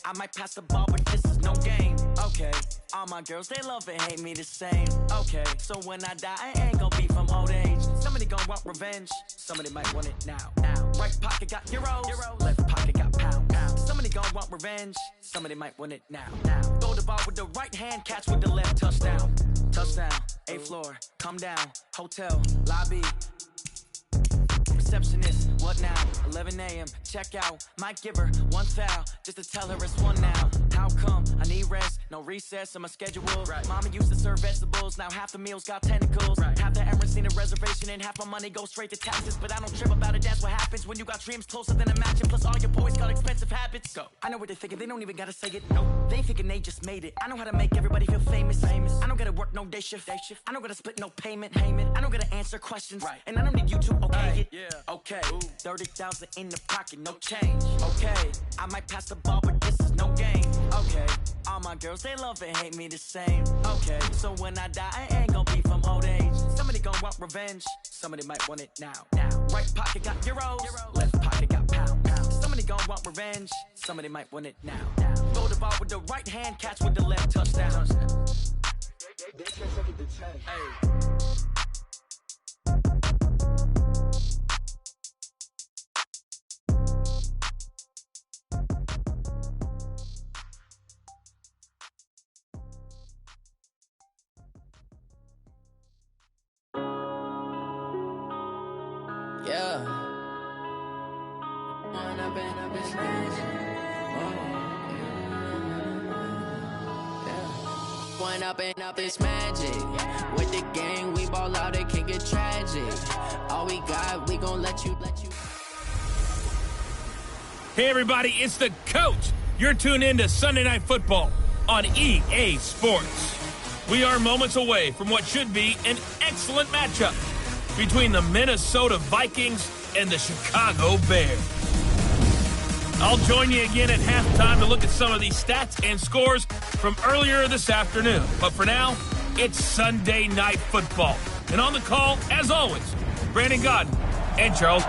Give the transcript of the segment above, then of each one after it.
I might pass the ball, but this is no game. Okay, all my girls, they love and hate me the same. Okay, so when I die, I ain't gonna be from old age. Somebody gonna want revenge, somebody might want it now. Right pocket got euros, left pocket got pounds. Somebody gonna want revenge, somebody might want it now. Throw the ball with the right hand, catch with the left, touchdown. Touchdown, 8th floor, come down, hotel, lobby. Receptionist, what now? 11 a.m., check out. Might give her one foul, just to tell her it's one now. How come? I need rest, no recess in my schedule. Right. Mama used to serve vegetables, now half the meals got tentacles. Right. Half the errands need a reservation, and half my money goes straight to taxes. But I don't trip about it, that's what happens when you got dreams closer than a mansion. Plus all your boys got expensive habits. Go. I know what they're thinking, they don't even gotta say it. Nope. They ain't thinking they just made it. I know how to make everybody feel famous. I don't gotta work no day shift. I don't gotta split no payment. I don't gotta answer questions. Right. And I don't need you to okay it. Yeah. Okay, 30,000 in the pocket, no change. Okay, I might pass the ball, but this is no game. Okay, all my girls, they love and hate me the same. Okay, so when I die, I ain't gonna be from old age. Somebody gonna want revenge, somebody might want it now. Right pocket got euros, left pocket got pounds. Somebody gonna want revenge, somebody might want it now. Throw the ball with the right hand, catch with the left, touchdown. Hey. Yeah. One up and up is magic. With the gang, we ball out, it can get tragic. All we got, we gon' let you. Hey everybody, it's the coach. You're tuned in to Sunday Night Football on EA Sports. We are moments away from what should be an excellent matchup between the Minnesota Vikings and the Chicago Bears. I'll join you again at halftime to look at some of these stats and scores from earlier this afternoon. But for now, it's Sunday Night Football. And on the call, as always, Brandon Godden and Charles.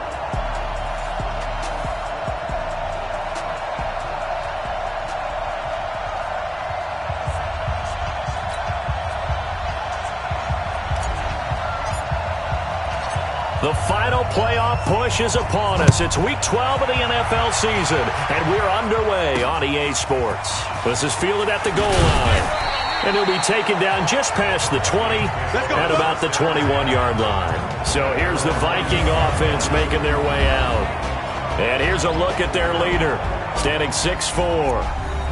The final playoff push is upon us. It's Week 12 of the NFL season, and we're underway on EA Sports. This is fielded at the goal line, and he'll be taken down just past the 20 at about the 21-yard line. So here's the Viking offense making their way out. And here's a look at their leader, standing 6'4".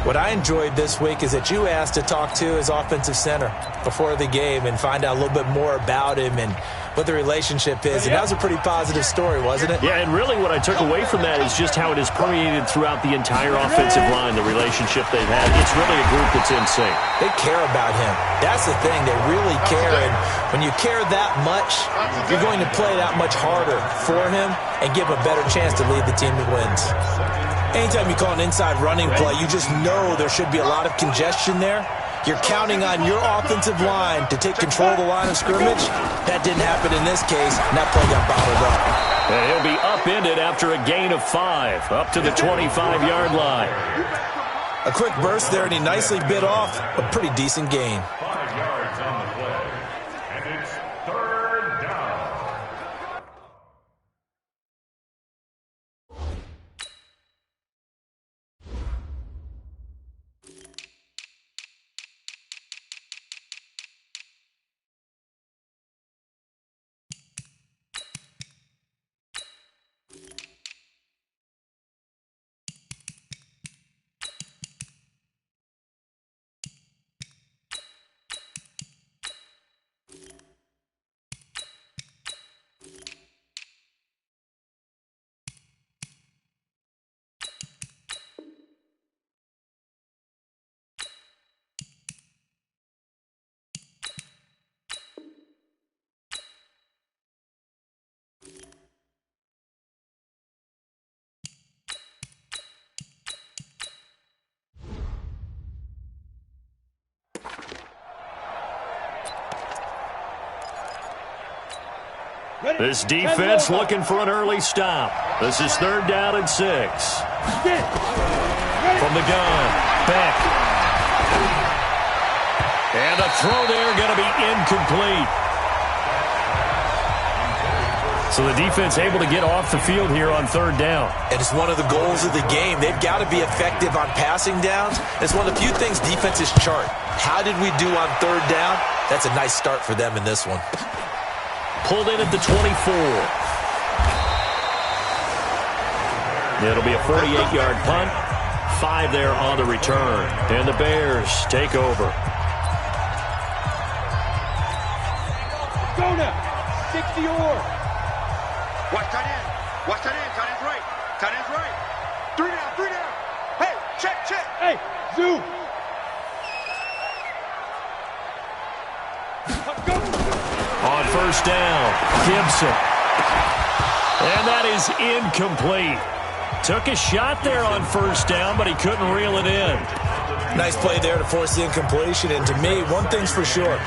What I enjoyed this week is that you asked to talk to his offensive center before the game and find out a little bit more about him and what the relationship is. And that was a pretty positive story, wasn't it? Yeah, and really what I took away from that is just how it has permeated throughout the entire offensive line, the relationship they've had. It's really a group that's in sync. They care about him. That's the thing. They really care. And when you care that much, you're going to play that much harder for him and give him a better chance to lead the team that wins. Anytime you call an inside running play, you just know there should be a lot of congestion there. You're counting on your offensive line to take control of the line of scrimmage. That didn't happen in this case, and that play got bottled up. And he'll be upended after a gain of 5, up to the 25-yard line. A quick burst there, and he nicely bit off a pretty decent gain. 5 yards on the play, and it's 3rd down. This defense looking for an early stop. This is 3rd down and 6. From from the gun. Beck. And a throw there going to be incomplete. So the defense able to get off the field here on third down. And it's one of the goals of the game. They've got to be effective on passing downs. It's one of the few things defenses chart. How did we do on third down? That's a nice start for them in this one. Pulled in at the 24. It'll be a 48-yard punt. 5 there on the return. And the Bears take over. Go now. 60 or. Watch tight end. Watch tight end. Tight end's right. Tight end's right. 3 down. 3 down. Hey, check. Hey, zoom. Go. On first down, Gibson. And that is incomplete. Took a shot there on first down, but he couldn't reel it in. Nice play there to force the incompletion. And to me, one thing's for sure.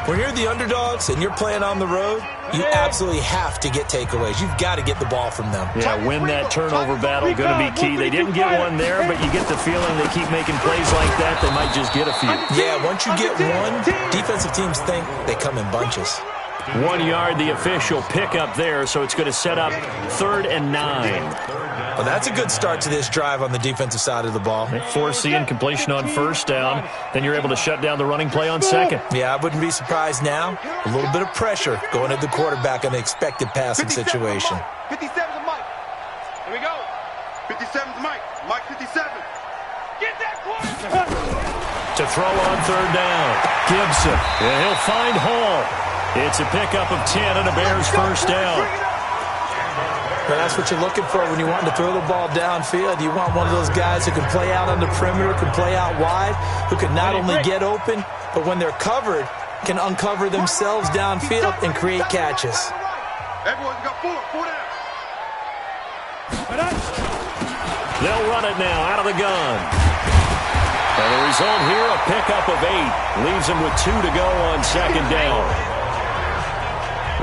When you're the underdogs and you're playing on the road, you absolutely have to get takeaways. You've got to get the ball from them. Yeah, win that turnover battle, going to be key. They didn't get one there, but you get the feeling they keep making plays like that, they might just get a few. Yeah, once you get one, defensive teams think they come in bunches. 1 yard, the official pickup there, so it's going to set up 3rd and 9. Well, that's a good start to this drive on the defensive side of the ball. They force the incompletion on first down. Then you're able to shut down the running play on second. Yeah, I wouldn't be surprised now. A little bit of pressure going at the quarterback in an expected passing situation. 57's Mike. Here we go. 57's Mike. Mike 57. Get that quarterback. To throw on third down, Gibson. And he'll find Hall. It's a pickup of 10 and a Bears first down. Well, that's what you're looking for when you want to throw the ball downfield. You want one of those guys who can play out on the perimeter, can play out wide, who can not only get open, but when they're covered, can uncover themselves downfield and create catches. Everyone's got 4 down. They'll run it now out of the gun. And the result here, a pickup of 8. Leaves them with 2 to go on second down.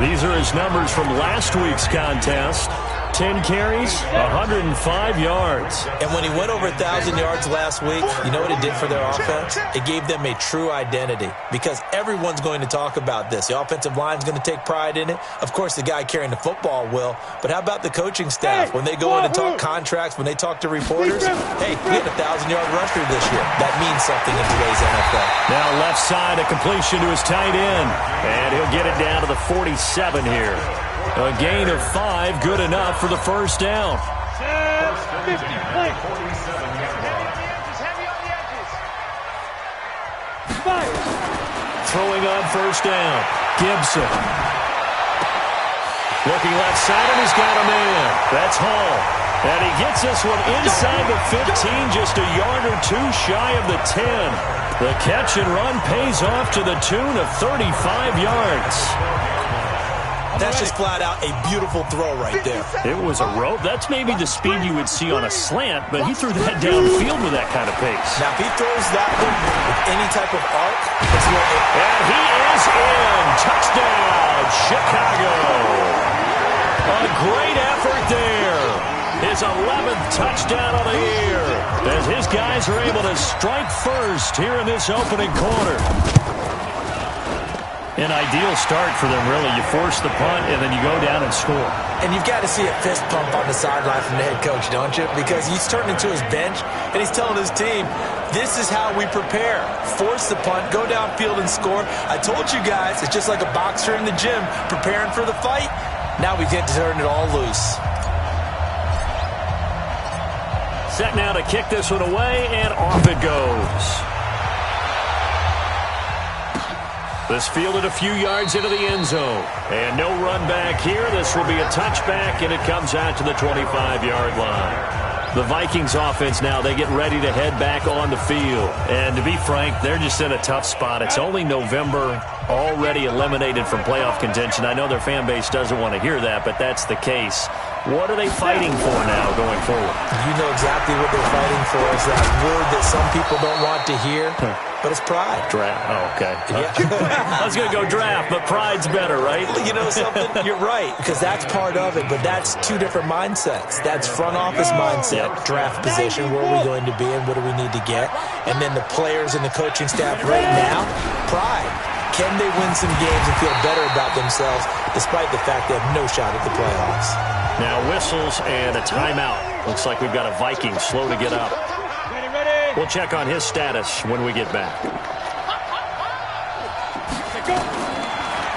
These are his numbers from last week's contest. 10 carries, 105 yards. And when he went over 1,000 yards last week, you know what it did for their offense? It gave them a true identity because everyone's going to talk about this. The offensive line's going to take pride in it. Of course, the guy carrying the football will. But how about the coaching staff? When they go in and talk contracts, when they talk to reporters, hey, we had a 1,000-yard rusher this year. That means something in today's NFL. Now left side, a completion to his tight end. And he'll get it down to the 47 here. A gain of 5, good enough for the first down. 50, play. Throwing on first down, Gibson. Looking left side, and he's got a man. That's Hall. And he gets this one inside the 15, just a yard or 2 shy of the 10. The catch and run pays off to the tune of 35 yards. That's just flat out a beautiful throw right there. It was a rope. That's maybe the speed you would see on a slant, but he threw that downfield with that kind of pace. Now, if he throws that one with any type of arc, it's going to... And he is in. Touchdown, Chicago. A great effort there. His 11th touchdown of the year as his guys are able to strike first here in this opening quarter. An ideal start for them, really. You force the punt, and then you go down and score. And you've got to see a fist pump on the sideline from the head coach, don't you? Because he's turned into his bench, and he's telling his team, this is how we prepare. Force the punt, go downfield and score. I told you guys, it's just like a boxer in the gym preparing for the fight. Now we get to turn it all loose. Set now to kick this one away, and off it goes. This fielded a few yards into the end zone. And no run back here. This will be a touchback, and it comes out to the 25-yard line. The Vikings offense now, they get ready to head back on the field. And to be frank, they're just in a tough spot. It's only November, already eliminated from playoff contention. I know their fan base doesn't want to hear that, but that's the case. What are they fighting for now going forward? You know exactly what they're fighting for. Is that word that some people don't want to hear, but it's pride. Draft. Oh, okay. Yeah. I was going to go draft, but pride's better, right? You know something? You're right, because that's part of it, but that's two different mindsets. That's front office mindset, draft position, where are we going to be and what do we need to get? And then the players and the coaching staff right now, pride. Can they win some games and feel better about themselves despite the fact they have no shot at the playoffs? Now whistles and a timeout. Looks like we've got a Viking slow to get up. We'll check on his status when we get back.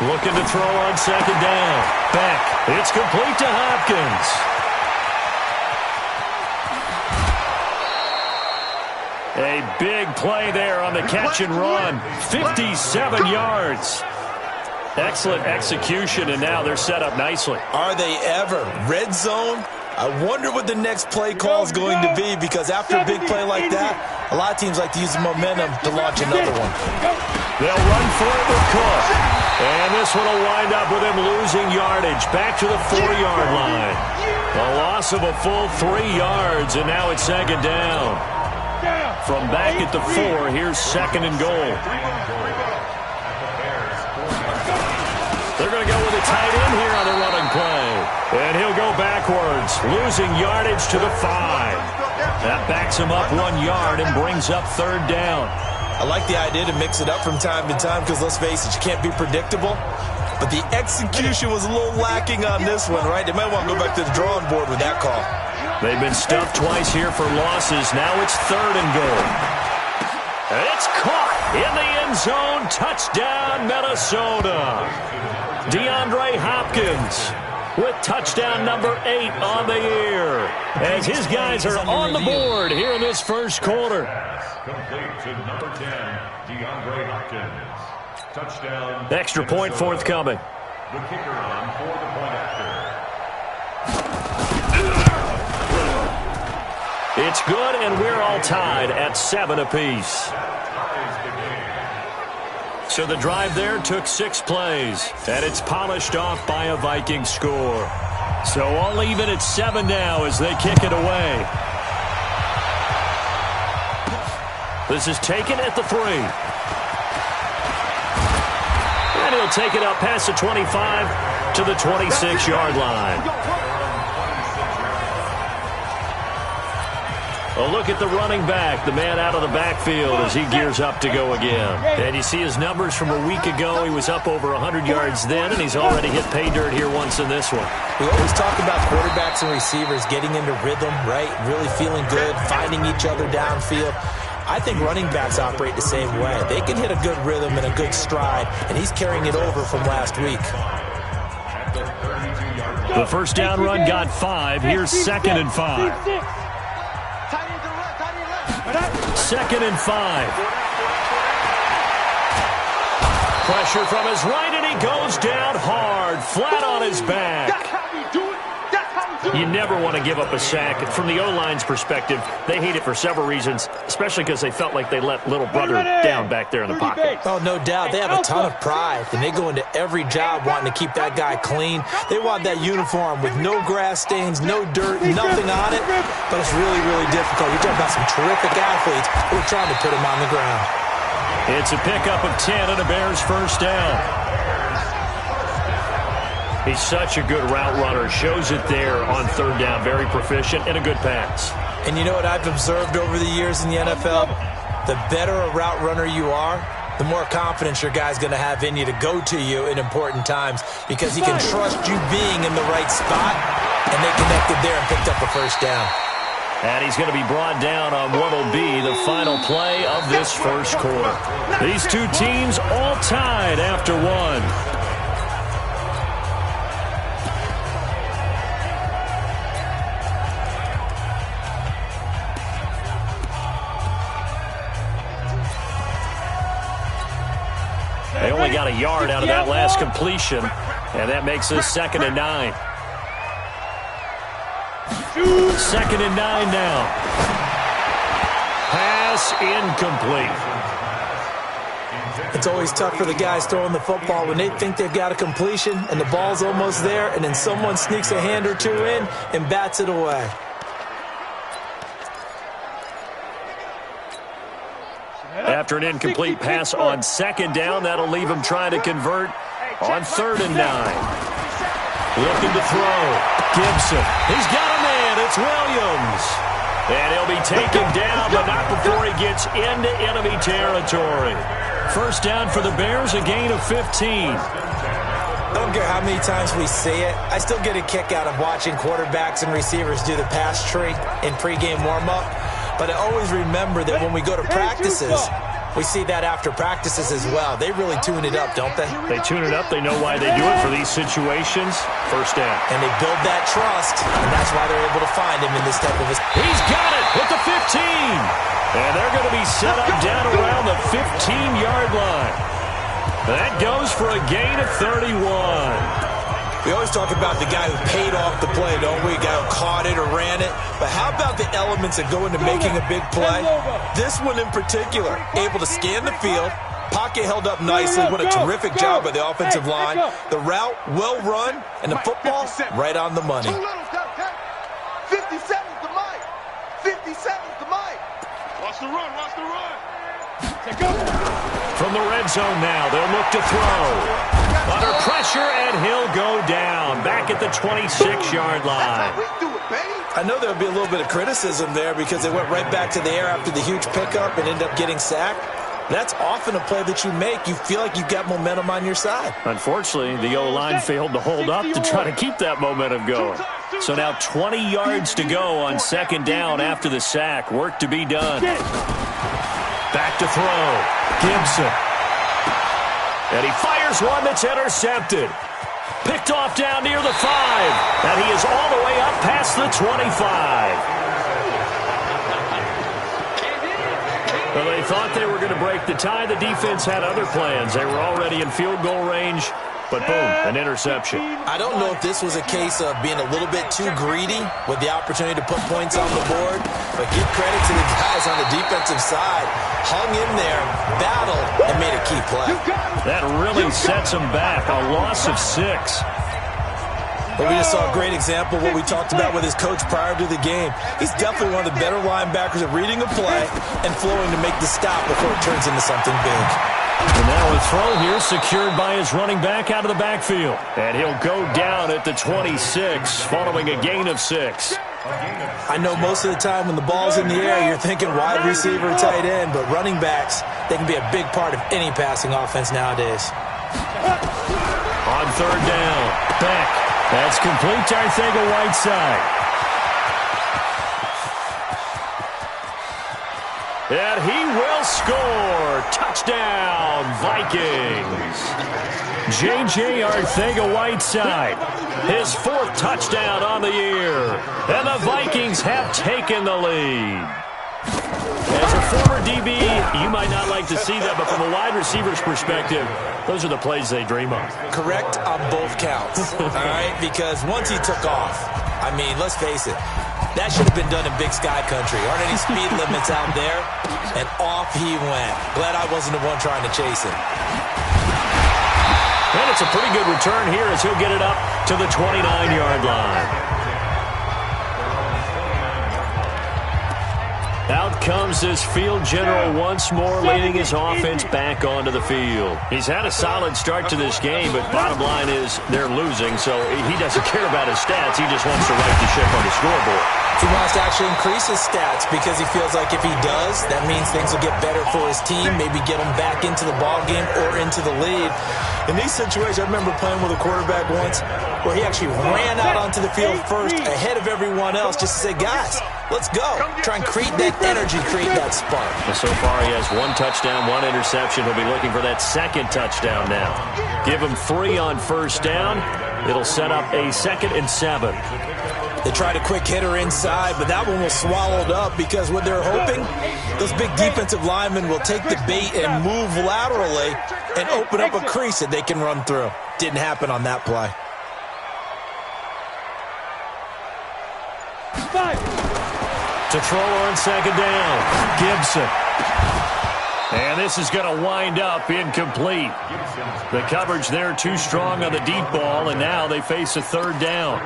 Looking to throw on second down. Beck. It's complete to Hopkins. A big play there on the catch and run. 57 yards. Excellent execution, and now they're set up nicely. Are they ever? Red zone? I wonder what the next play call is going to be, because after a big play like that, a lot of teams like to use the momentum to launch another one. They'll run for it with Cook. And this one will wind up with him losing yardage. Back to the 4-yard line. A loss of a full 3 yards, and now it's second down. From back at the 4, here's second and goal. They're going to go with a tight end here on the running play. And he'll go backwards, losing yardage to the 5. That backs him up 1 yard and brings up third down. I like the idea to mix it up from time to time because, let's face it, you can't be predictable. But the execution was a little lacking on this one, right? They might want to go back to the drawing board with that call. They've been stuffed twice here for losses. Now it's third and goal. It's caught in the end zone. Touchdown, Minnesota. DeAndre Hopkins with touchdown number 8 on the year, as his guys are on the board here in this first quarter. Complete to number 10, DeAndre Hopkins. Touchdown. Extra point forthcoming. The kicker on for the point after. It's good, and we're all tied at 7 apiece. So the drive there took 6 plays, and it's polished off by a Viking score. So all even at 7 now as they kick it away. This is taken at the 3. And he'll take it up past the 25 to the 26-yard line. A look at the running back, the man out of the backfield as he gears up to go again. And you see his numbers from a week ago. He was up over 100 yards then, and he's already hit pay dirt here once in this one. We always talk about quarterbacks and receivers getting into rhythm, right? Really feeling good, finding each other downfield. I think running backs operate the same way. They can hit a good rhythm and a good stride, and he's carrying it over from last week. The first down run got 5. Here's second and 5. Second and 5. Pressure from his right, and he goes down hard, flat on his back. You never want to give up a sack. From the O-line's perspective, they hate it for several reasons, especially because they felt like they let little brother down back there in the pocket. Oh, no doubt. They have a ton of pride, and they go into every job wanting to keep that guy clean. They want that uniform with no grass stains, no dirt, nothing on it, but it's really, really difficult. You're talking about some terrific athletes who are trying to put him on the ground. It's a pickup of 10 and a Bears first down. He's such a good route runner. Shows it there on third down. Very proficient and a good pass. And you know what I've observed over the years in the NFL? The better a route runner you are, the more confidence your guy's going to have in you to go to you in important times because he can trust you being in the right spot, and they connected there and picked up a first down. And he's going to be brought down on what will be the final play of this first quarter. These two teams all tied after 1. They only got a yard out of that last completion, and that makes this 2nd and 9. 2nd and 9 now. Pass incomplete. It's always tough for the guys throwing the football when they think they've got a completion and the ball's almost there, and then someone sneaks a hand or two in and bats it away. After an incomplete pass on second down, that'll leave him trying to convert on 3rd and 9. Looking to throw. Gibson. He's got a man. It's Williams. And he'll be taken down, but not before he gets into enemy territory. First down for the Bears, a gain of 15. I don't care how many times we see it. I still get a kick out of watching quarterbacks and receivers do the pass tree in pregame warm-up. But I always remember that when we go to practices, we see that after practices as well. They really tune it up, don't they? They tune it up. They know why they do it for these situations. First down. And they build that trust, and that's why they're able to find him in this type of a... He's got it at the 15. And they're going to be set up down around the 15-yard line. That goes for a gain of 31. We always talk about the guy who paid off the play, don't we? A guy who caught it or ran it. But how about the elements that go into making a big play? This one in particular, able to scan the field, pocket held up nicely. What a terrific job by the offensive line. The route, well run, and the football right on the money. 57's the mic. 57's the mic. Watch the run, watch the run. From the red zone now, they'll look to throw. Under pressure, and he'll go down. Back at the 26-yard line. I know there'll be a little bit of criticism there because they went right back to the air after the huge pickup and ended up getting sacked. That's often a play that you make. You feel like you've got momentum on your side. Unfortunately, the O-line failed to hold up to try to keep that momentum going. So now 20 yards to go on second down after the sack. Work to be done. Back to throw. Gibson. And he fires one that's intercepted. Picked off down near the 5. And he is all the way up past the 25. Well, they thought they were going to break the tie. The defense had other plans. They were already in field goal range, but boom, an interception. I don't know if this was a case of being a little bit too greedy with the opportunity to put points on the board, but give credit to the guys on the defensive side. Hung in there, battled, and made a key play. That really sets them back. A loss of 6. But we just saw a great example of what we talked about with his coach prior to the game. He's definitely one of the better linebackers at reading a play and flowing to make the stop before it turns into something big. And now a throw here secured by his running back out of the backfield. And he'll go down at the 26 following a gain of 6. I know most of the time when the ball's in the air, you're thinking wide receiver, tight end, but running backs, they can be a big part of any passing offense nowadays. On third down, Beck. That's complete to Arcega-Whiteside. And he will score. Touchdown, Vikings. J.J. Arcega-Whiteside, his 4th touchdown on the year. And the Vikings have taken the lead. As a former DB, you might not like to see that, but from a wide receiver's perspective, those are the plays they dream of. Correct on both counts, all right? Because once he took off, I mean, let's face it, that should have been done in Big Sky Country. Aren't any speed limits out there? And off he went. Glad I wasn't the one trying to chase him. And it's a pretty good return here as he'll get it up to the 29-yard line. Out comes this field general once more, leading his offense back onto the field. He's had a solid start to this game, but bottom line is they're losing, so he doesn't care about his stats. He just wants to right the ship on the scoreboard. He wants to actually increase his stats because he feels like if he does, that means things will get better for his team, maybe get him back into the ball game or into the lead. In these situations, I remember playing with a quarterback once where he actually ran out onto the field first ahead of everyone else just to say, guys, let's go. Try and create that energy, create that spark. Well, so far he has 1 touchdown, 1 interception. He'll be looking for that 2nd touchdown now. Give him 3 on first down. It'll set up a 2nd and 7. They tried a quick hitter inside, but that one was swallowed up because what they're hoping, those big defensive linemen will take the bait and move laterally and open up a crease that they can run through. Didn't happen on that play. To throw on second down, Gibson. And this is going to wind up incomplete. The coverage there too strong on the deep ball, and now they face a third down.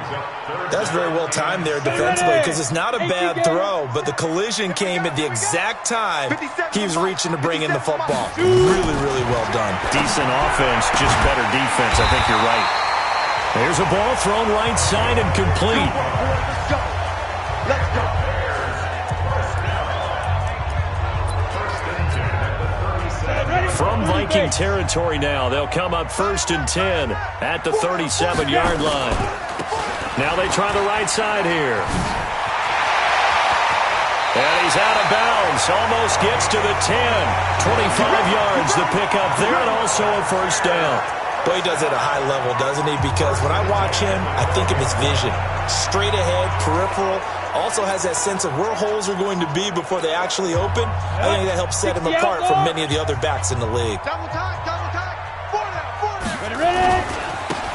That's very well timed there defensively because it's not a bad throw, but the collision came at the exact time he was reaching to bring in the football. Really, really well done. Decent offense, just better defense. I think you're right. There's a ball thrown right side and complete. Let's go. Let's go. From Viking territory now, they'll come up 1st and 10 at the 37-yard line. Now they try the right side here. And he's out of bounds. Almost gets to the 10. 25 yards the pickup there, and also a first down. Boy, he does it at a high level, doesn't he? Because when I watch him, I think of his vision. Straight ahead, peripheral. Also has that sense of where holes are going to be before they actually open. I think that helps set him apart from many of the other backs in the league. Double time, double time. 4 down. Ready?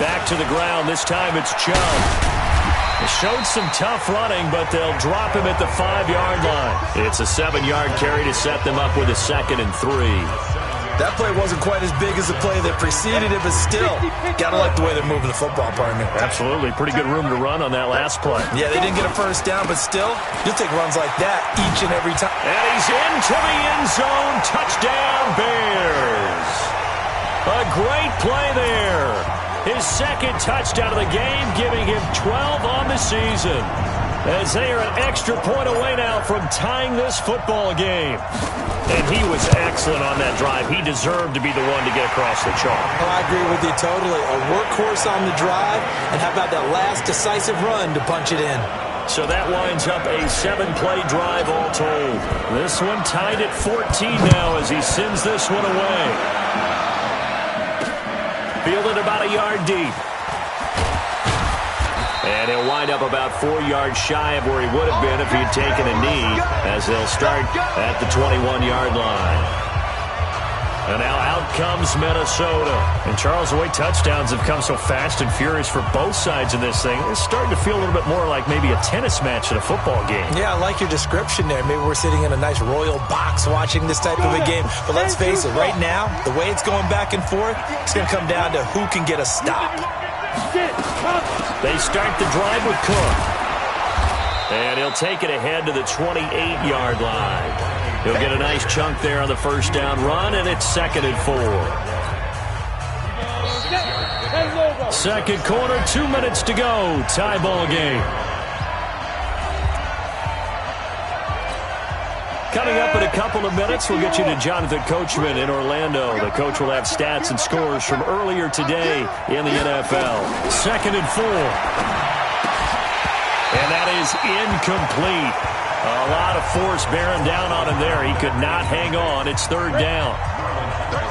Back to the ground. This time it's Chubb. They showed some tough running, but they'll drop him at the 5-yard line. It's a 7-yard carry to set them up with a 2nd and 3. That play wasn't quite as big as the play that preceded it, but still, gotta like the way they're moving the football, partner. Absolutely. Pretty good room to run on that last play. Yeah, they didn't get a first down, but still, you'll take runs like that each and every time. And he's into the end zone. Touchdown, Bears. A great play there. His 2nd touchdown of the game, giving him 12 on the season. As they are an extra point away now from tying this football game. And he was excellent on that drive. He deserved to be the one to get across the chalk. Oh, I agree with you totally. A workhorse on the drive, and how about that last decisive run to punch it in? So that winds up a 7-play drive all told. This one tied at 14 now as he sends this one away. Fielded about a yard deep. And he'll wind up about 4 yards shy of where he would have been if he had taken a knee, as they'll start at the 21-yard line. And now out comes Minnesota. And Charles, the way touchdowns have come so fast and furious for both sides in this thing, it's starting to feel a little bit more like maybe a tennis match in a football game. Yeah, I like your description there. Maybe we're sitting in a nice royal box watching this type of a game. But let's face it, right now, the way it's going back and forth, it's going to come down to who can get a stop. They start the drive with Cook. And he'll take it ahead to the 28-yard line. He'll get a nice chunk there on the first down run, and it's 2nd and 4. Second quarter, 2 minutes to go. Tie ball game. Coming up in a couple of minutes, we'll get you to Jonathan Coachman in Orlando. The coach will have stats and scores from earlier today in the NFL. 2nd and 4. And that is incomplete. A lot of force bearing down on him there. He could not hang on. It's 3rd down.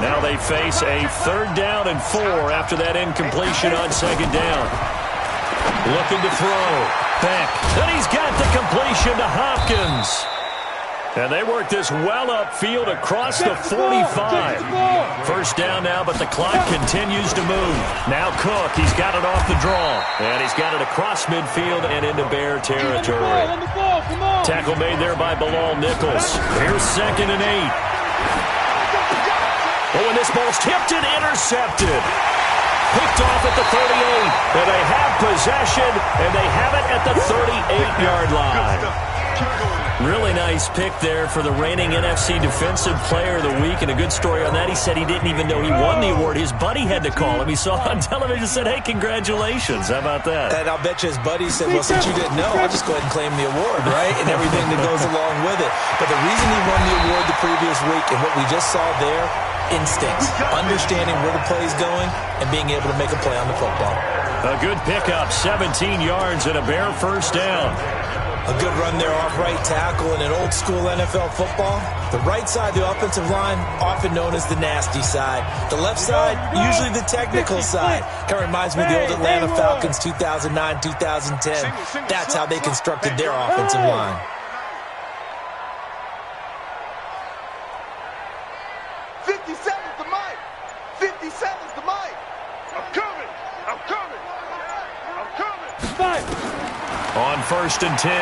Now they face a 3rd down and 4 after that incompletion on 2nd down. Looking to throw. Beck. And he's got the completion to Hopkins. And they work this well upfield across the 45. First down now, but the clock continues to move. Now Cook, he's got it off the draw. And he's got it across midfield and into Bear territory. Tackle made there by Bilal Nichols. Here's 2nd and 8. Oh, and this ball's tipped and intercepted. Picked off at the 38. And they have possession, and they have it at the 38-yard line. Really nice pick there for the reigning NFC Defensive Player of the Week, and a good story on that. He said he didn't even know he won the award. His buddy had to call him. He saw it on television and said, hey, congratulations. How about that? And I'll bet you his buddy said, well, since you didn't know, I'll just go ahead and claim the award, right? And everything that goes along with it. But the reason he won the award the previous week and what we just saw there, instincts, understanding where the play is going and being able to make a play on the football. A good pickup, 17 yards and a Bear first down. A good run there off right tackle in an old-school NFL football. The right side, the offensive line, often known as the nasty side. The left side, usually the technical side. Kind of reminds me of the old Atlanta Falcons 2009, 2010. That's how they constructed their offensive line. On 1st and 10,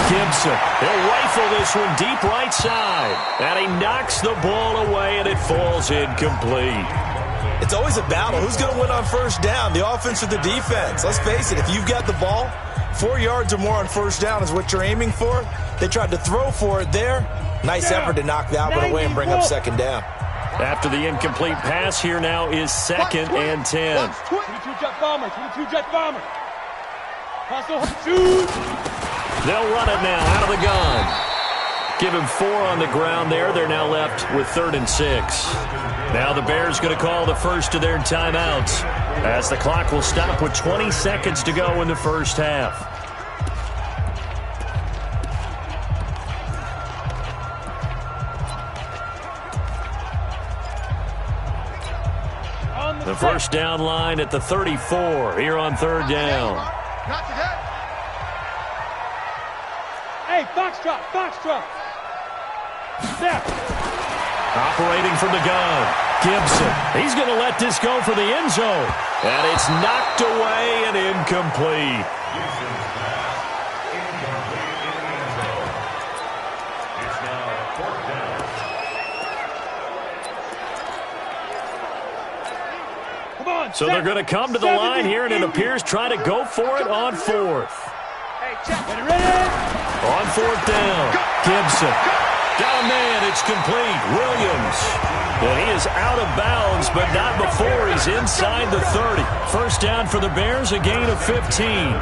Gibson. He'll rifle this one deep right side. And he knocks the ball away, and it falls incomplete. It's always a battle. Who's going to win on 1st down, the offense or the defense? Let's face it, if you've got the ball, 4 yards or more on 1st down is what you're aiming for. They tried to throw for it there. Nice effort to knock that one away and bring up 2nd down. After the incomplete pass, here now is 2nd and 10. 22 jet bomber, 22 jet bomber. Shoot! They'll run it now out of the gun. Give him 4 on the ground there. They're now left with 3rd and 6. Now the Bears going to call the first of their timeouts, as the clock will stop with 20 seconds to go in the first half. The first down line at the 34 here on 3rd down. Not today. Hey, foxtrot, foxtrot. Snap. Operating from the gun, Gibson. He's going to let this go for the end zone. And it's knocked away and incomplete. So they're going to come to the line here, and it appears try to go for it on 4th. On 4th down, Gibson. Got a man, it's complete. Williams. And he is out of bounds, but not before he's inside the 30. First down for the Bears, a gain of 15.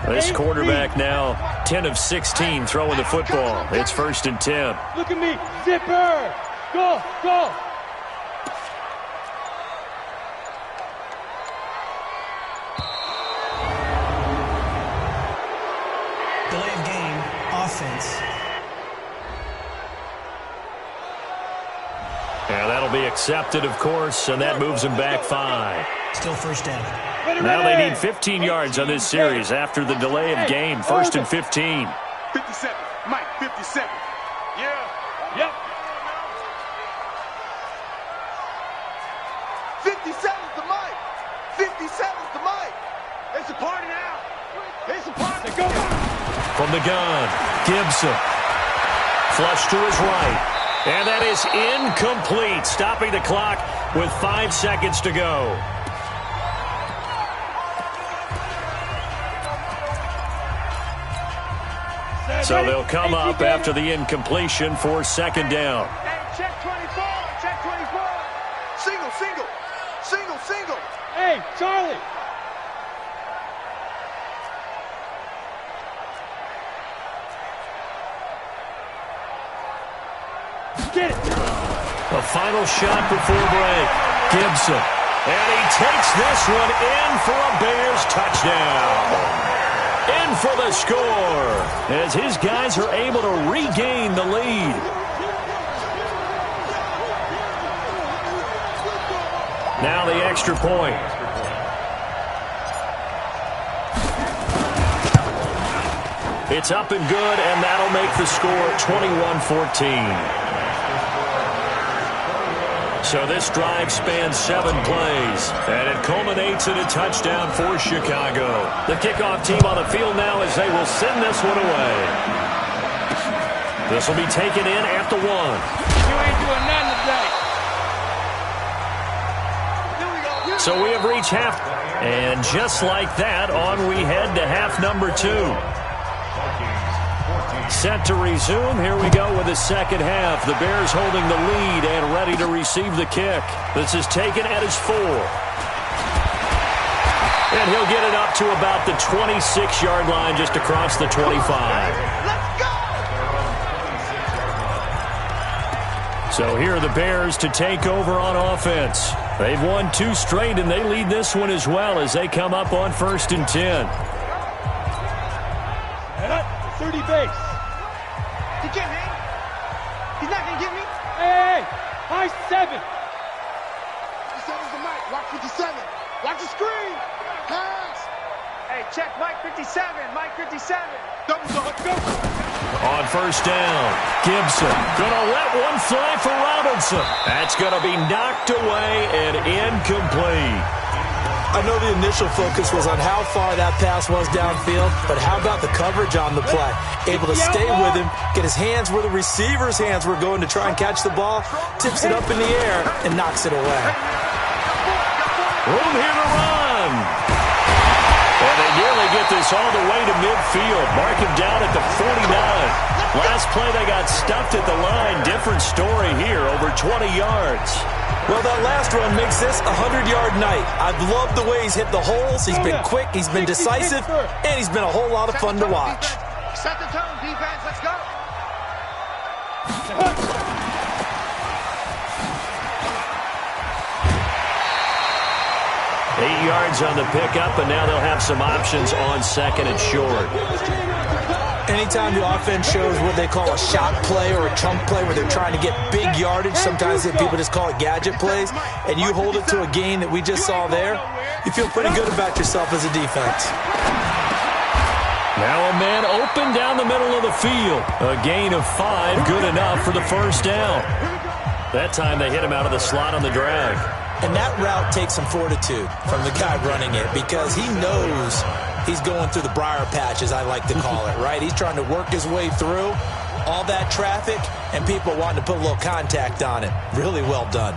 This quarterback now 10 of 16 throwing the football. It's 1st and 10. Look at me. Zipper. Go, go. Delay of game, offense. And that'll be accepted, of course, and that moves him back 5. Still 1st down. Now they need 15 yards on this series after the delay of game. 1st and 15. 57. Mike, 57. Yeah. Yep. 57's the Mike. 57's the Mike. It's a party now. It's a party. Go. From the gun, Gibson. Flush to his right. And that is incomplete, stopping the clock with 5 seconds to go. So they'll come up after the incompletion for 2nd down. Check 24. Check 24. Single, single. Single, single. Hey, Charlie. Get it. A final shot before break. Gibson. And he takes this one in for a Bears touchdown. In for the score as his guys are able to regain the lead. Now the extra point. It's up and good, and that'll make the score 21-14. So this drive spans 7 plays, and it culminates in a touchdown for Chicago. The kickoff team on the field now as they will send this one away. This will be taken in at the 1. You ain't doing nothing today. So we have reached half, and just like that, on we head to half number 2. Set to resume. Here we go with the second half. The Bears holding the lead and ready to receive the kick. This is taken at his 4. And he'll get it up to about the 26-yard line, just across the 25. Let's go! So here are the Bears to take over on offense. They've won 2 straight, and they lead this one as well as they come up on 1st and 10. 30 base. He can't hang. He's not going to get me. Hey, high 7. 57's the Mike. Lock 57. Watch the screen. Pass. Hey, check Mike 57. Mike 57. Double go. Let's go. On first down, Gibson gonna let one fly for Robinson. That's gonna be knocked away and incomplete. I know the initial focus was on how far that pass was downfield, but how about the coverage on the play? Able to stay with him, get his hands where the receiver's hands were going to try and catch the ball, tips it up in the air, and knocks it away. Room here to run. And they nearly get this all the way to midfield. Mark him down at the 49. Last play, they got stuffed at the line. Different story here, over 20 yards. Well, that last run makes this a 100-yard night. I've loved the way he's hit the holes. He's been quick, he's been decisive, and he's been a whole lot of fun to watch. Set the tone, defense. Let's go. 8 yards on the pickup, and now they'll have some options on second and short. Anytime the offense shows what they call a shot play or a chunk play where they're trying to get big yardage, sometimes people just call it gadget plays, and you hold it to a gain that we just saw there, you feel pretty good about yourself as a defense. Now a man open down the middle of the field. A gain of 5, good enough for the first down. That time they hit him out of the slot on the drag. And that route takes some fortitude from the guy running it because he knows he's going through the briar patch, as I like to call it, right? He's trying to work his way through all that traffic and people wanting to put a little contact on it. Really well done.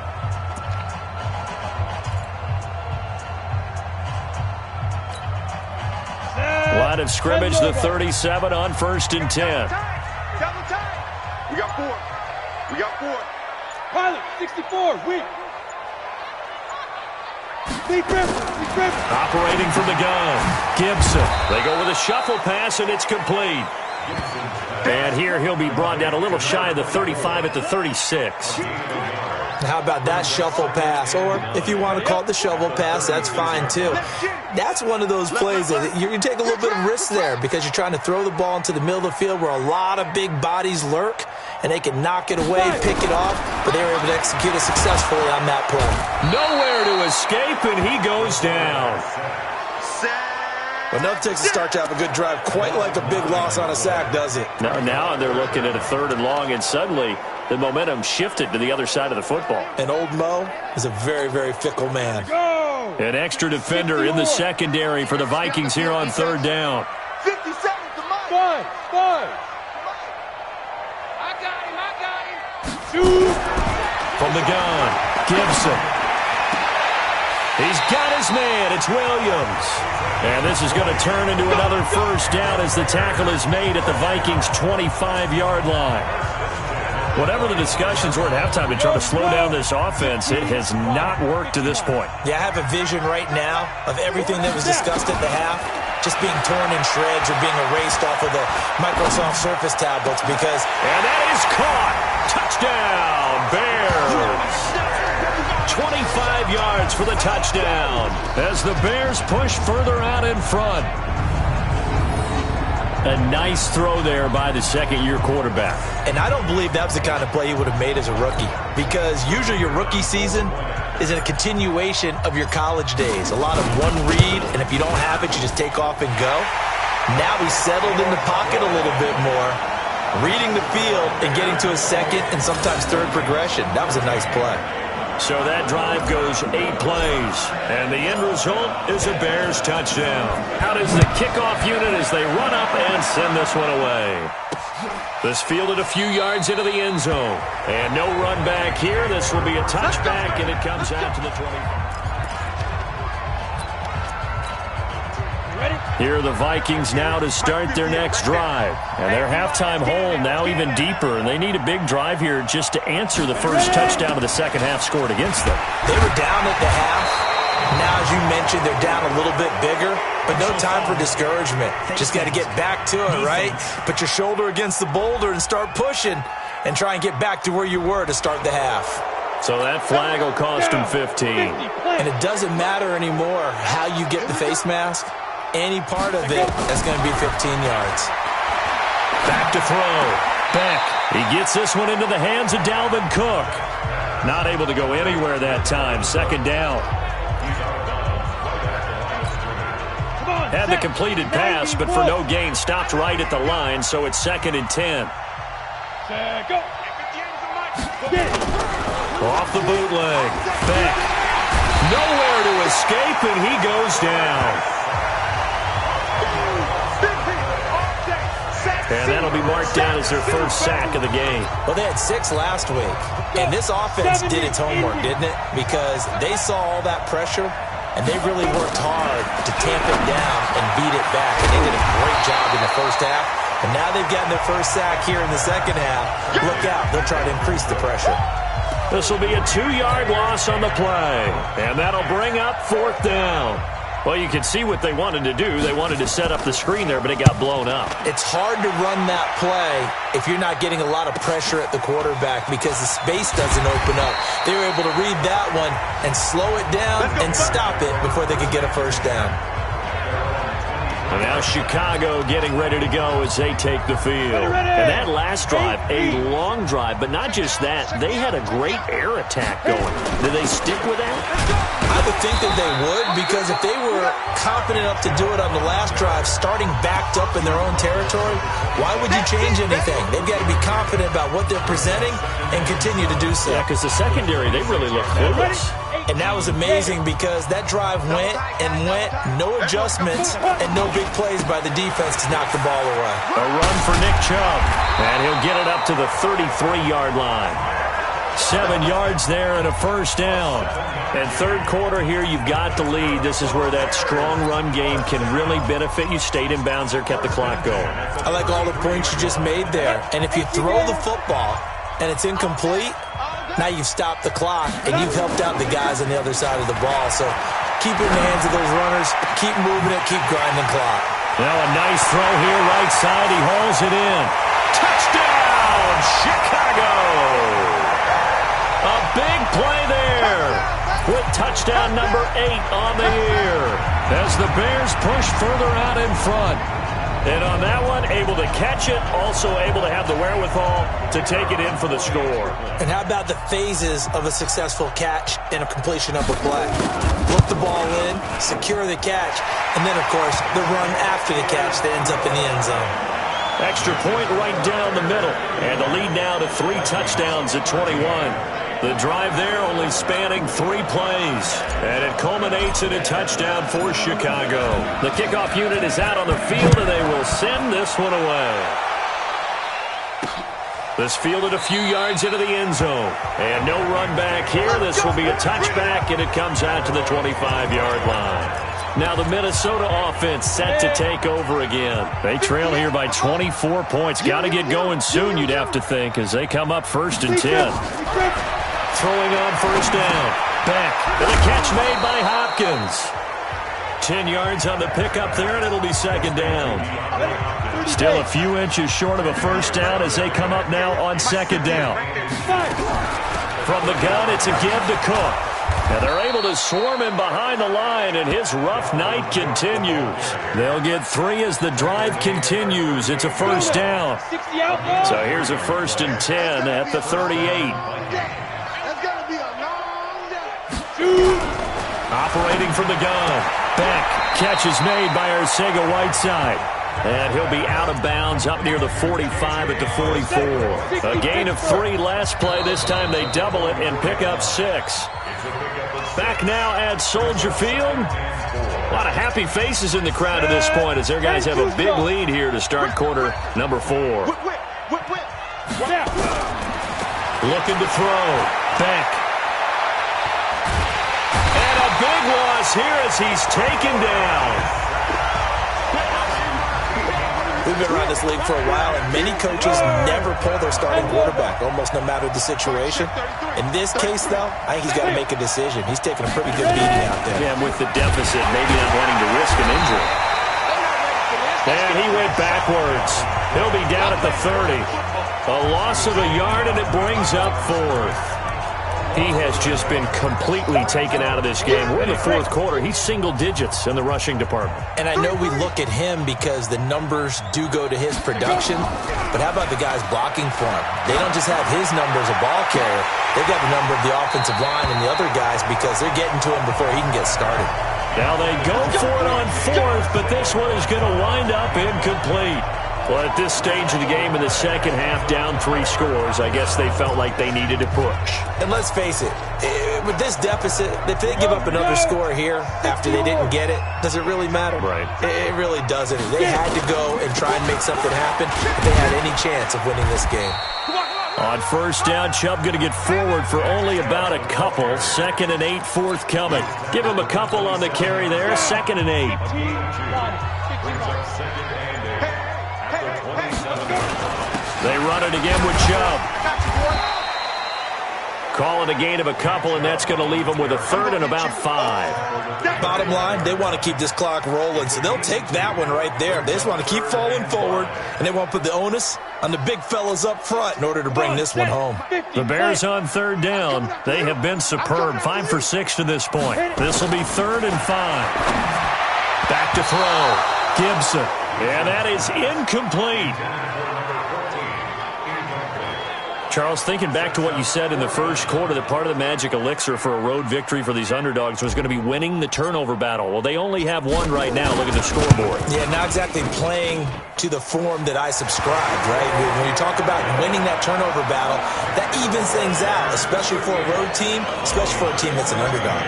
Line of scrimmage, the 37 on 1st and 10. Double time. We got 4. We got 4. Pilot, 64, weak. Operating from the gun, Gibson. They go with a shuffle pass, and it's complete. And here he'll be brought down a little shy of the 35 at the 36. How about that shuffle pass? Or if you want to call it the shovel pass, that's fine too. That's one of those plays that you take a little bit of risk there because you're trying to throw the ball into the middle of the field where a lot of big bodies lurk, and they can knock it away, pick it off, but they were able to execute it successfully on that play. Nowhere to escape, and he goes down. Enough takes a start to have a good drive, quite like a big loss on a sack, does it? Now they're looking at a 3rd and long, and suddenly the momentum shifted to the other side of the football. And old Mo is a very, very fickle man. An extra defender in the secondary for the Vikings here on 3rd down. 57 to Mike. Fine. I got him. Shoot. From the gun, Gibson. He's got his man. It's Williams. And this is going to turn into another first down as the tackle is made at the Vikings' 25-yard line. Whatever the discussions were at halftime to try to slow down this offense, it has not worked to this point. Yeah, I have a vision right now of everything that was discussed at the half just being torn in shreds or being erased off of the Microsoft Surface tablets because... And that is caught. Touchdown, Bears. 25 yards for the touchdown as the Bears push further out in front. A nice throw there by the second-year quarterback. And I don't believe that was the kind of play he would have made as a rookie because usually your rookie season is a continuation of your college days. A lot of one read, and if you don't have it, you just take off and go. Now he's settled in the pocket a little bit more, reading the field and getting to a second and sometimes third progression. That was a nice play. So that drive goes 8 plays, and the end result is a Bears touchdown. Out is the kickoff unit as they run up and send this one away. This fielded a few yards into the end zone, and no run back here. This will be a touchback, and it comes out to the 20. Here are the Vikings now to start their next drive. And their halftime hole now even deeper, and they need a big drive here just to answer the first touchdown of the second half scored against them. They were down at the half. Now, as you mentioned, they're down a little bit bigger, but no time for discouragement. Just got to get back to it, right? Put your shoulder against the boulder and start pushing and try and get back to where you were to start the half. So that flag will cost them 15. And it doesn't matter anymore how you get the face mask. Any part of it, that's going to be 15 yards. Back to throw. Beck. He gets this one into the hands of Dalvin Cook. Not able to go anywhere that time. Second down. Had the completed pass, but for no gain, stopped right at the line, so it's 2nd and 10. Go. Off the bootleg. Beck. Nowhere to escape, and he goes down. And that'll be marked down as their first sack of the game. Well, they had 6 last week, and this offense did its homework, didn't it? Because they saw all that pressure, and they really worked hard to tamp it down and beat it back. And they did a great job in the first half, and now they've gotten their first sack here in the second half. Look out, they'll try to increase the pressure. This will be a 2-yard loss on the play, and that'll bring up 4th down. Well, you can see what they wanted to do. They wanted to set up the screen there, but it got blown up. It's hard to run that play if you're not getting a lot of pressure at the quarterback because the space doesn't open up. They were able to read that one and slow it down and stop it before they could get a first down. And now Chicago getting ready to go as they take the field. And that last drive, a long drive, but not just that. They had a great air attack going. Did they stick with that? I would think that they would, because if they were confident enough to do it on the last drive, starting backed up in their own territory, why would you change anything? They've got to be confident about what they're presenting and continue to do so. Yeah, because the secondary, they really look clueless. And that was amazing because that drive went and went, no adjustments, and no big plays by the defense to knock the ball away. A run for Nick Chubb, and he'll get it up to the 33-yard line. 7 yards there and a first down. And third quarter here, you've got the lead. This is where that strong run game can really benefit you. Stayed in bounds there, kept the clock going. I like all the points you just made there. And if you throw the football and it's incomplete, now you've stopped the clock and you've helped out the guys on the other side of the ball. So keep it in the hands of those runners, keep moving it, keep grinding the clock. Now a nice throw here, right side. He hauls it in. Touchdown, Chicago! A big play there with touchdown number 8 on the year as the Bears push further out in front. And on that one, able to catch it, also able to have the wherewithal to take it in for the score. And how about the phases of a successful catch and a completion of a play? Look the ball in, secure the catch, and then, of course, the run after the catch that ends up in the end zone. Extra point right down the middle. And the lead now to 3 touchdowns at 21. The drive there only spanning 3 plays. And it culminates in a touchdown for Chicago. The kickoff unit is out on the field, and they will send this one away. This fielded a few yards into the end zone. And no run back here. This will be a touchback, and it comes out to the 25-yard line. Now the Minnesota offense set to take over again. They trail here by 24 points. Got to get going soon, you'd have to think, as they come up 1st and 10. Throwing on first down. Beck. And a catch made by Hopkins. 10 yards on the pickup there, and it'll be 2nd down. Still a few inches short of a first down as they come up now on 2nd down. From the gun, it's a give to Cook. And they're able to swarm him behind the line, and his rough night continues. They'll get 3 as the drive continues. It's a first down. So here's a 1st and 10 at the 38. Operating from the gun. Beck. Catch is made by Arcega-Whiteside. And he'll be out of bounds up near the 45 at the 44. A gain of 3 last play. This time they double it and pick up 6. Back now at Soldier Field. A lot of happy faces in the crowd at this point as their guys have a big lead here to start quarter number 4. Looking to throw. Beck. And a big loss here as he's taken down. We've been around this league for a while, and many coaches never pull their starting quarterback, almost no matter the situation. In this case, though, I think he's got to make a decision. He's taking a pretty good beating out there. Yeah, and with the deficit, maybe not wanting to risk an injury. And he went backwards. He'll be down at the 30. A loss of a yard, and it brings up 4th. He has just been completely taken out of this game. We're in the 4th quarter. He's single digits in the rushing department. And I know we look at him because the numbers do go to his production, but how about the guys blocking for him? They don't just have his number as a ball carrier. They've got the number of the offensive line and the other guys because they're getting to him before he can get started. Now they go for it on fourth, but this one is going to wind up incomplete. Well, at this stage of the game in the second half, down 3 scores, I guess they felt like they needed to push. And let's face it, with this deficit, if they give up another score here after they didn't get it, does it really matter? Right. It really doesn't. They had to go and try and make something happen if they had any chance of winning this game. On first down, Chubb going to get forward for only about a couple. 2nd and 8 forthcoming. Give him a couple on the carry there. 2nd and 8. They run it again with Chubb. Call it a gain of a couple, and that's going to leave them with a 3rd and about 5. Bottom line, they want to keep this clock rolling, so they'll take that one right there. They just want to keep falling forward, and they want to put the onus on the big fellas up front in order to bring this one home. The Bears on 3rd down. They have been superb, 5 for 6 to this point. This will be 3rd and 5. Back to throw. Gibson. And that is incomplete. Charles, thinking back to what you said in the first quarter, that part of the magic elixir for a road victory for these underdogs was going to be winning the turnover battle. Well, they only have one right now. Look at the scoreboard. Yeah, not exactly playing to the form that I subscribed, right? When you talk about winning that turnover battle, that evens things out, especially for a road team, especially for a team that's an underdog.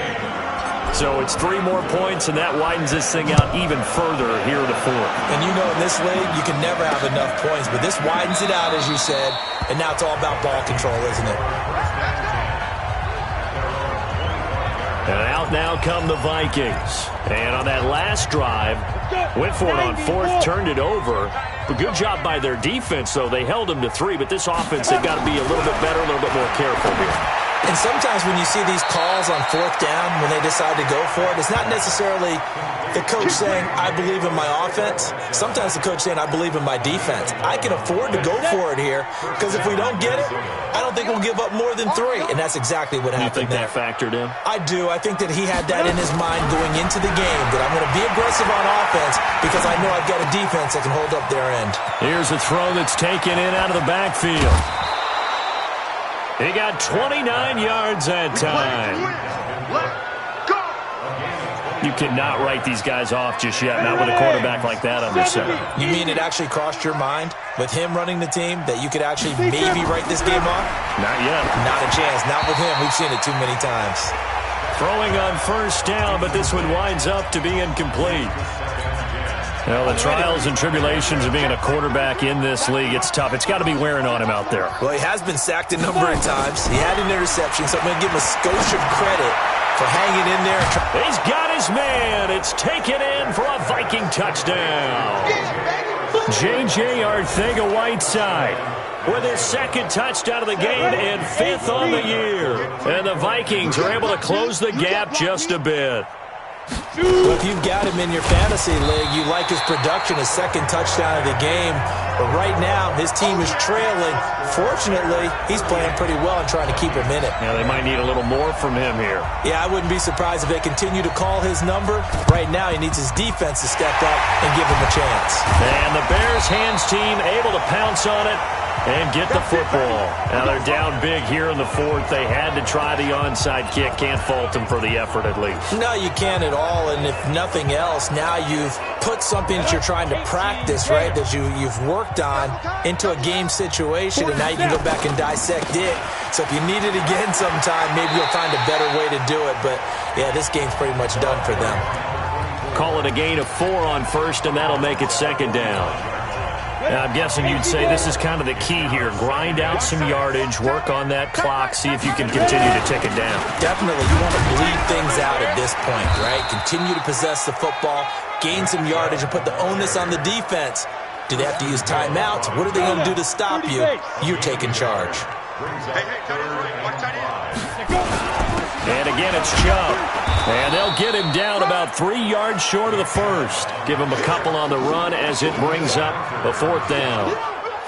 So it's 3 more points, and that widens this thing out even further here in the 4th. And you know in this league, you can never have enough points, but this widens it out, as you said, and now it's all about ball control, isn't it? And out now come the Vikings. And on that last drive, went for it on 4th, turned it over. But good job by their defense, though. They held them to 3, but this offense, they've got to be a little bit better, a little bit more careful here. And sometimes when you see these calls on 4th down, when they decide to go for it, it's not necessarily the coach saying, I believe in my offense. Sometimes the coach saying, I believe in my defense. I can afford to go for it here, because if we don't get it, I don't think we'll give up more than 3. And that's exactly what happened there. You think that factored in? I do. I think that he had that in his mind going into the game, that I'm going to be aggressive on offense because I know I've got a defense that can hold up their end. Here's a throw that's taken in out of the backfield. He got 29 yards that time. You cannot write these guys off just yet, not with a quarterback like that under center. You mean it actually crossed your mind with him running the team that you could actually maybe write this game off? Not yet. Not a chance. Not with him. We've seen it too many times. Throwing on first down, but this one winds up to be incomplete. Well, the trials and tribulations of being a quarterback in this league, it's tough. It's got to be wearing on him out there. Well, he has been sacked a number of times. He had an interception, so I'm going to give him a skosh of credit for hanging in there. He's got his man. It's taken in for a Viking touchdown. J.J. Arcega-Whiteside with his 2nd touchdown of the game and 5th on the year. And the Vikings are able to close the gap just a bit. Well, if you've got him in your fantasy league, you like his production, his 2nd touchdown of the game. But right now, his team is trailing. Fortunately, he's playing pretty well and trying to keep him in it. Yeah, they might need a little more from him here. Yeah, I wouldn't be surprised if they continue to call his number. Right now, he needs his defense to step up and give him a chance. And the Bears hands team able to pounce on it and get the football. Now they're down big here in the 4th. They had to try the onside kick. Can't fault them for the effort at least. No, you can't at all. And if nothing else, now you've put something that you're trying to practice, right, that you've worked on into a game situation, and now you can go back and dissect it. So if you need it again sometime, maybe you'll find a better way to do it. But, yeah, this game's pretty much done for them. Call it a gain of 4 on first, and that'll make it 2nd down. Now, I'm guessing you'd say this is kind of the key here. Grind out some yardage, work on that clock, see if you can continue to tick it down. Definitely. You want to bleed things out at this point, right? Continue to possess the football, gain some yardage, and put the onus on the defense. Do they have to use timeouts? What are they going to do to stop you? You're taking charge. And again, it's Chubb. And they'll get him down about 3 yards short of the 1st. Give him a couple on the run as it brings up a 4th down.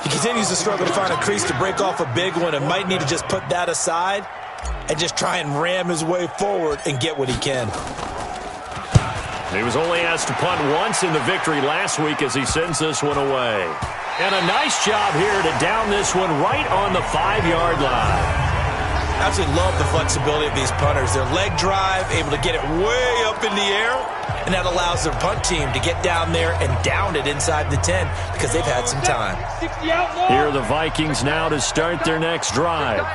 He continues to struggle to find a crease to break off a big one and might need to just put that aside and just try and ram his way forward and get what he can. He was only asked to punt once in the victory last week as he sends this one away. And a nice job here to down this one right on the 5-yard line. Absolutely love the flexibility of these punters. Their leg drive, able to get it way up in the air, and that allows their punt team to get down there and down it inside the 10 because they've had some time. Here are the Vikings now to start their next drive.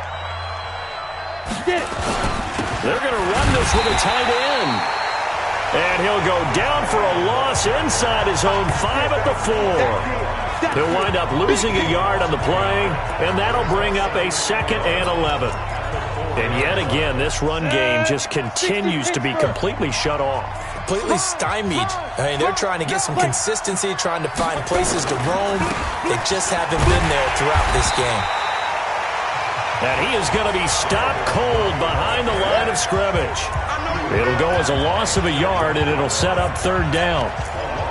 They're going to run this with a tight end. And he'll go down for a loss inside his own 5 at the 4. He'll wind up losing a yard on the play, and that'll bring up a 2nd and 11. And yet again, this run game just continues to be completely shut off. Completely stymied. I mean, they're trying to get some consistency, trying to find places to roam. They just haven't been there throughout this game. And he is going to be stopped cold behind the line of scrimmage. It'll go as a loss of a yard, and it'll set up 3rd down.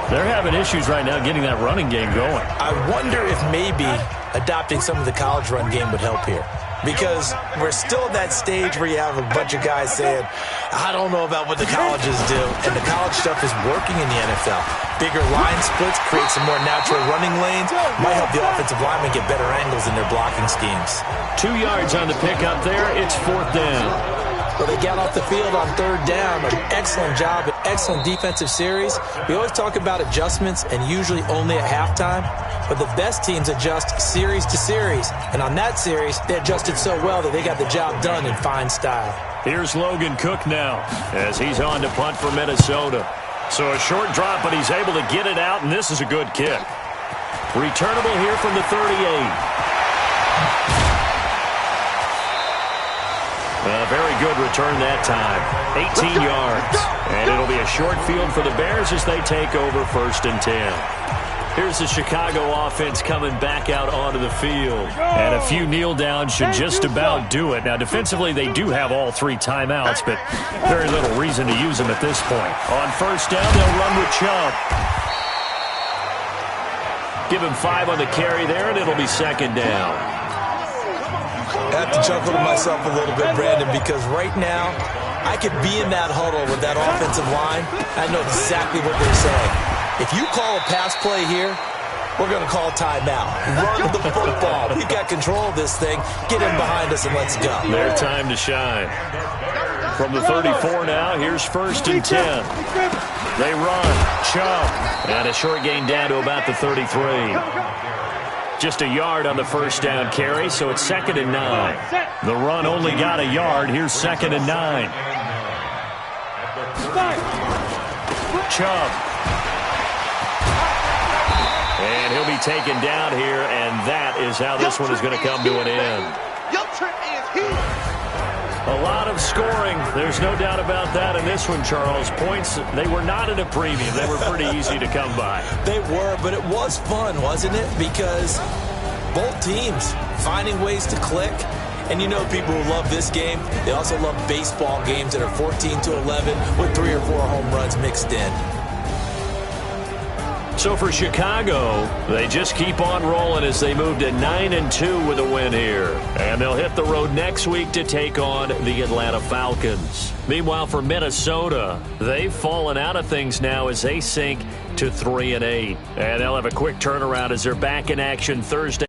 They're having issues right now getting that running game going. I wonder if maybe adopting some of the college run game would help here. Because we're still at that stage where you have a bunch of guys saying, I don't know about what the colleges do. And the college stuff is working in the NFL. Bigger line splits, create some more natural running lanes. Might help the offensive linemen get better angles in their blocking schemes. 2 yards on the pickup there. It's 4th down. Well, they got off the field on 3rd down. An excellent job, an excellent defensive series. We always talk about adjustments and usually only at halftime. But the best teams adjust series to series. And on that series, they adjusted so well that they got the job done in fine style. Here's Logan Cook now as he's on to punt for Minnesota. So a short drop, but he's able to get it out, and this is a good kick. Returnable here from the 38. A very good return that time. 18 yards. And it'll be a short field for the Bears as they take over 1st and 10. Here's the Chicago offense coming back out onto the field. And a few kneel downs should just about do it. Now, defensively, they do have all 3 timeouts, but very little reason to use them at this point. On 1st down, they'll run with Chubb. Give him 5 on the carry there, and it'll be 2nd down. I have to chuckle to myself a little bit, Brandon, because right now I could be in that huddle with that offensive line. I know exactly what they're saying. If you call a pass play here, we're going to call timeout. Run the football. We've got control of this thing. Get in behind us and let's go. Their time to shine. From the 34 now, here's 1st and 10. They run. Chubb. And a short gain down to about the 33. Just a yard on the 1st down carry, so it's 2nd and 9. The run only got a yard. Here's 2nd and 9. Chubb. And he'll be taken down here, and that is how this one is going to come to an end. A lot of scoring. There's no doubt about that in this one, Charles. Points, they were not at a premium. They were pretty easy to come by. They were, but it was fun, wasn't it? Because both teams finding ways to click. And you know people who love this game, they also love baseball games that are 14-11 with 3 or 4 home runs mixed in. So for Chicago, they just keep on rolling as they move to 9-2 with a win here. And they'll hit the road next week to take on the Atlanta Falcons. Meanwhile, for Minnesota, they've fallen out of things now as they sink to 3-8. And they'll have a quick turnaround as they're back in action Thursday